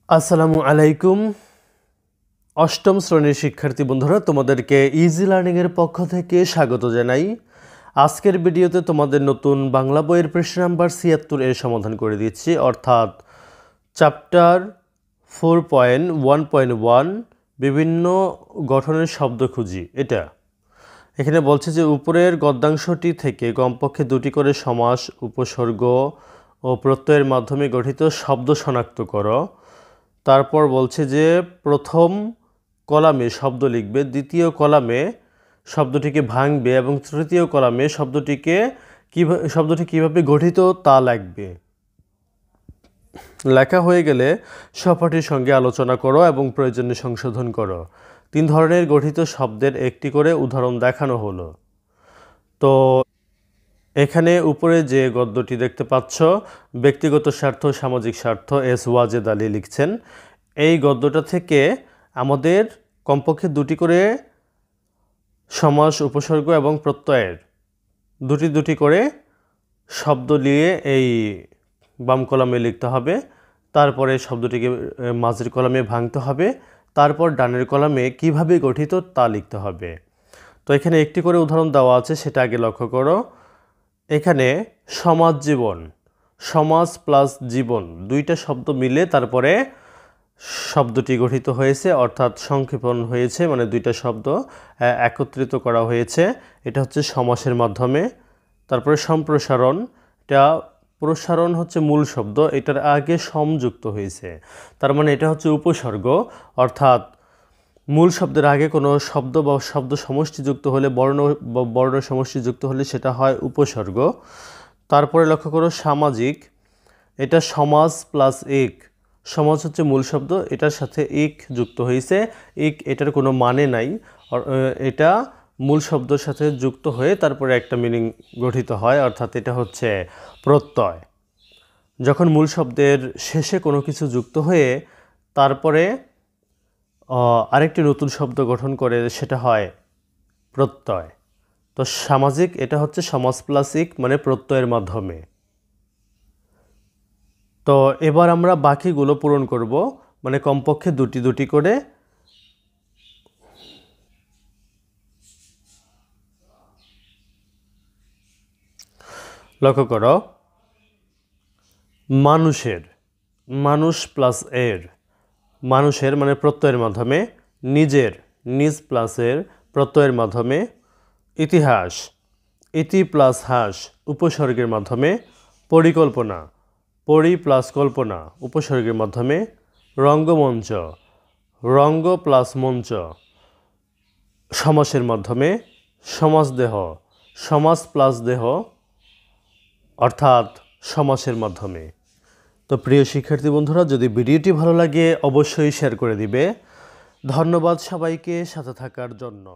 আসসালামু আলাইকুম। অষ্টম শ্রেণীর শিক্ষার্থী বন্ধুরা, তোমাদেরকে ইজি লার্নিংয়ের পক্ষ থেকে স্বাগত জানাই। আজকের ভিডিওতে তোমাদের নতুন বাংলা বইয়ের পৃষ্ঠা নাম্বার ৭৬ এর সমাধান করে দিচ্ছি, অর্থাৎ চ্যাপ্টার 4.1.1 বিভিন্ন গঠনের শব্দ খুঁজি। এখানে বলছে যে উপরের গদ্যাংশটি থেকে কমপক্ষে দুটি করে সমাস, উপসর্গ ও প্রত্যয়ের মাধ্যমে গঠিত শব্দ শনাক্ত করো। তারপর বলছে যে প্রথম কলামে শব্দ লিখবে, দ্বিতীয় কলামে শব্দটিকে ভাঙবে এবং তৃতীয় কলামে শব্দটি কিভাবে গঠিত তা লিখবে। লেখা হয়ে গেলে সহপাঠীর সঙ্গে আলোচনা করো এবং প্রয়োজনে সংশোধন করো। 3 ধরনের গঠিত শব্দের একটি করে উদাহরণ দেখানো হলো। তো এখানে উপরে যে গদ্যটি দেখতে পাচ্ছ, ব্যক্তিগত স্বার্থ, সামাজিক স্বার্থ, এস ওয়াজেদ আলী লিখছেন। এই গদ্যটা থেকে আমাদের কমপক্ষে দুটি করে সমাস, উপসর্গ এবং প্রত্যয়ের দুটি করে শব্দ নিয়ে এই বাম কলামে লিখতে হবে। তারপরে শব্দটিকে মাঝের কলামে ভাঙতে হবে। তারপর ডানের কলামে কিভাবে গঠিত তা লিখতে হবে। তো এখানে একটি করে উদাহরণ দেওয়া আছে, সেটা আগে লক্ষ্য করো। এখানে সমাজ জীবন, সমাজ প্লাস জীবন দুইটা শব্দ মিলে তারপরে শব্দটি গঠিত হয়েছে, অর্থাৎ সংক্ষেপণ হয়েছে, মানে দুইটা শব্দ একত্রিত করা হয়েছে। এটা হচ্ছে সমাসের মাধ্যমে। তারপরে সম্প্রসারণ, এটা প্রসারণ হচ্ছে মূল শব্দ, এটার আগে সংযুক্ত হয়েছে, তার মানে এটা হচ্ছে উপসর্গ, অর্থাৎ মূল শব্দের আগে কোনো শব্দ বা শব্দ সমষ্টি যুক্ত হলে, বর্ণ সমষ্টি যুক্ত হলে সেটা হয় উপসর্গ। তারপরে লক্ষ্য করো সামাজিক, এটা সমাজ প্লাস ইক, সমাজ হচ্ছে মূল শব্দ, এটার সাথে ইক যুক্ত হয়েছে। ইক এটার কোনো মানে নাই, এটা মূল শব্দের সাথে যুক্ত হয়ে তারপরে একটা মিনিং গঠিত হয়, অর্থাৎ এটা হচ্ছে প্রত্যয়। যখন মূল শব্দের শেষে কোনো কিছু যুক্ত হয়ে তারপরে আরেকটি নতুন শব্দ গঠন করে, সেটা হয় প্রত্যয়। তো সামাজিক, এটা হচ্ছে সমাজ প্লাস ইক, মানে প্রত্যয়ের মাধ্যমে। তো এবার আমরা বাকিগুলো পূরণ করব, মানে কমপক্ষে দুটি করে। লক্ষ্য করো, মানুষের, মানুষ প্লাস এর, মানুষের মানে প্রত্যয়ের মাধ্যমে। নিজের, নিজ প্লাসের প্রত্যয়ের মাধ্যমে। ইতিহাস, ইতি প্লাস হাস উপসর্গের মাধ্যমে। পরিকল্পনা, পরি প্লাস কল্পনা উপসর্গের মাধ্যমে। রঙ্গমঞ্চ, রঙ্গ প্লাস মঞ্চ সমাসের মাধ্যমে। সমাজদেহ, সমাজ প্লাস দেহ অর্থাৎ সমাসের মাধ্যমে। তো প্রিয় শিক্ষার্থী বন্ধুরা, যদি ভিডিওটি ভালো লাগে অবশ্যই শেয়ার করে দিবে। ধন্যবাদ সবাইকে সাথে থাকার জন্য।